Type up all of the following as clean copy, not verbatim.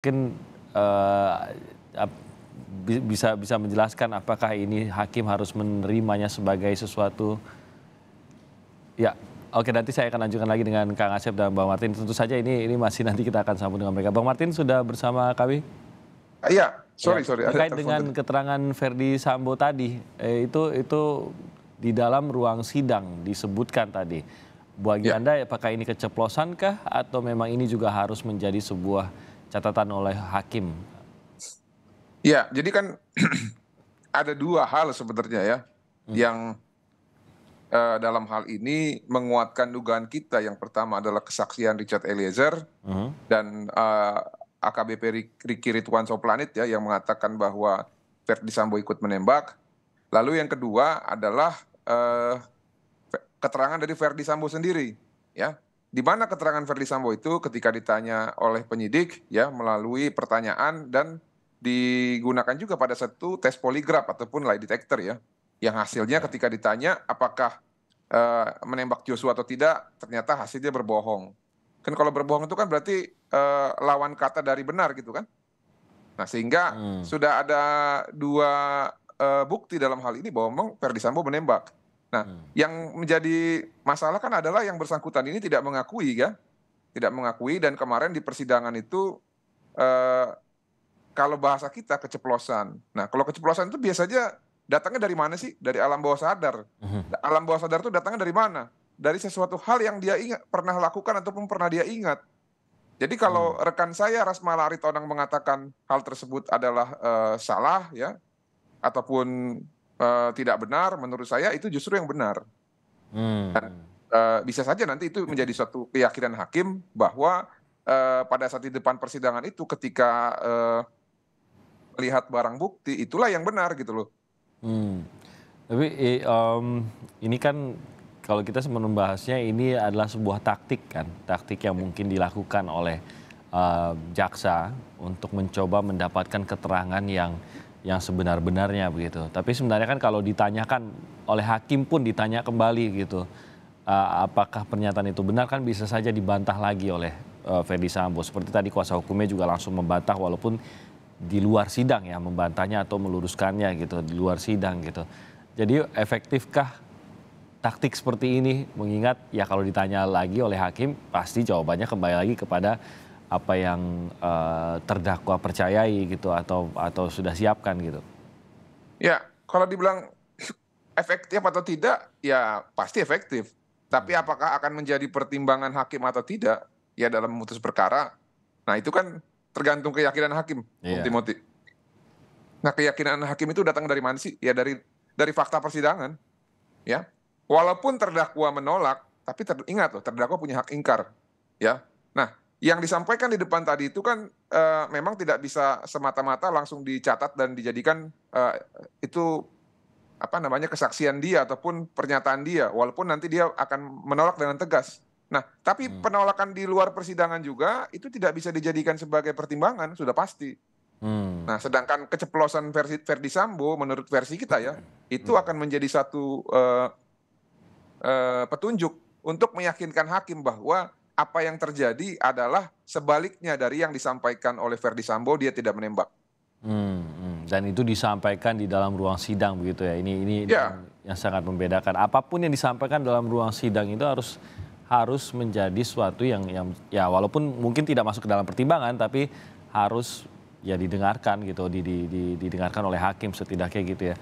Mungkin eh, ap- bisa menjelaskan apakah ini hakim harus menerimanya sebagai sesuatu. Ya, oke, nanti saya akan lanjutkan lagi dengan Kang Asep dan Bang Martin. Tentu saja ini masih nanti kita akan sambung dengan mereka. Bang Martin sudah bersama kami. Iya, Ya, sorry ada terkait telepon dengan tadi. keterangan Verdi Sambo tadi, itu di dalam ruang sidang disebutkan tadi. Bagi Ya, Anda, apakah ini keceplosan kah atau memang ini juga harus menjadi sebuah catatan oleh hakim? ya, jadi kan ada dua hal sebenarnya ya Hmm. yang dalam hal ini menguatkan dugaan kita. Yang pertama adalah kesaksian Richard Eliezer Mhm. dan AKBP Riki Ridwan Soplanit ya yang mengatakan bahwa Verdi Sambo ikut menembak. Lalu yang kedua adalah eh, keterangan dari Verdi Sambo sendiri ya. Di mana keterangan Verdi Sambo itu ketika ditanya oleh penyidik ya melalui pertanyaan dan digunakan juga pada satu tes poligraf ataupun lie detector ya. Yang hasilnya Ya. ketika ditanya apakah menembak Joshua atau tidak, ternyata hasilnya berbohong. Kan kalau berbohong itu kan berarti lawan kata dari benar gitu kan. Nah, sehingga Hmm. sudah ada dua bukti dalam hal ini bahwa memang Verdi Sambo menembak. Nah, Hmm. yang menjadi masalah kan adalah yang bersangkutan ini tidak mengakui ya, tidak mengakui dan kemarin di persidangan itu eh, kalau bahasa kita keceplosan. Nah, kalau keceplosan itu biasanya datangnya dari mana sih? Dari alam bawah sadar. Mhm. Alam bawah sadar itu datangnya dari mana? Dari sesuatu hal yang dia ingat, pernah lakukan ataupun pernah dia ingat. Jadi Hmm. kalau rekan saya Rasmala Aritonang mengatakan hal tersebut adalah salah ya ataupun tidak benar, menurut saya itu justru yang benar. Hmm. Bisa saja nanti itu menjadi suatu keyakinan hakim bahwa pada saat di depan persidangan itu ketika melihat barang bukti itulah yang benar gitu loh. Hmm. Tapi ini kan kalau kita membahasnya ini adalah sebuah taktik kan, taktik yang mungkin dilakukan oleh jaksa untuk mencoba mendapatkan keterangan yang sebenar-benarnya begitu. Tapi sebenarnya kan kalau ditanyakan oleh hakim pun ditanya kembali gitu, apakah pernyataan itu benar kan bisa saja dibantah lagi oleh Verdi Sambo. Seperti tadi kuasa hukumnya juga langsung membantah walaupun di luar sidang ya, membantahnya atau meluruskannya gitu di luar sidang gitu. Jadi efektifkah taktik seperti ini mengingat ya kalau ditanya lagi oleh hakim pasti jawabannya kembali lagi kepada apa yang terdakwa percayai gitu atau sudah siapkan gitu. Ya, kalau dibilang efektif atau tidak, ya pasti efektif. Tapi Hmm. apakah akan menjadi pertimbangan hakim atau tidak, ya dalam memutus perkara, nah itu kan tergantung keyakinan hakim, Bung Iya. Timothy. Nah, keyakinan hakim itu datang dari mana sih? Ya dari fakta persidangan, ya. Walaupun terdakwa menolak, tapi ingat loh, terdakwa punya hak ingkar, ya. Nah, yang disampaikan di depan tadi itu kan memang tidak bisa semata-mata langsung dicatat dan dijadikan itu apa namanya kesaksian dia ataupun pernyataan dia, walaupun nanti dia akan menolak dengan tegas. Nah, tapi Hmm. penolakan di luar persidangan juga itu tidak bisa dijadikan sebagai pertimbangan, sudah pasti. Hmm. Nah, sedangkan keceplosan versi Verdi Sambo menurut versi kita ya, itu akan menjadi satu petunjuk untuk meyakinkan hakim bahwa apa yang terjadi adalah sebaliknya dari yang disampaikan oleh Verdi Sambo, dia tidak menembak. Dan itu disampaikan di dalam ruang sidang begitu ya. Ini Ya, yang sangat membedakan. Apapun yang disampaikan dalam ruang sidang itu harus menjadi suatu yang ya walaupun mungkin tidak masuk ke dalam pertimbangan tapi harus ya didengarkan gitu, didengarkan oleh hakim setidaknya gitu ya.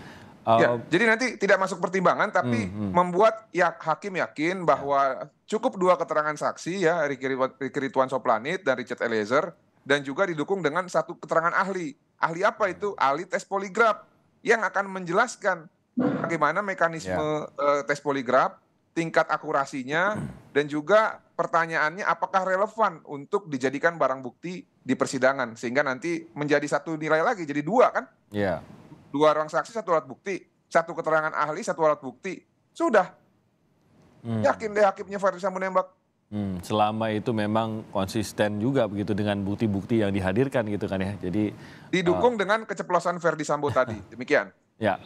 ya. Eh, Jadi nanti tidak masuk pertimbangan, hmm, tapi hmm, membuat ya hakim yakin ya. bahwa cukup dua keterangan saksi ya, Riki Ridwan Soplanit dan Richard Eliezer, dan juga didukung dengan satu keterangan ahli. Ahli apa itu? Ahli tes poligraf yang akan menjelaskan bagaimana mekanisme Ya. tes poligraf, tingkat akurasinya, dan juga pertanyaannya apakah relevan untuk dijadikan barang bukti di persidangan. Sehingga nanti menjadi satu nilai lagi, jadi dua kan? Ya. Dua orang saksi, satu alat bukti. Satu keterangan ahli, satu alat bukti. Sudah, Hmm. yakin deh hakimnya Verdi Sambo nembak. Selama itu memang konsisten juga begitu dengan bukti-bukti yang dihadirkan gitu kan ya. Jadi Didukung dengan keceplosan Verdi Sambo tadi. Demikian. ya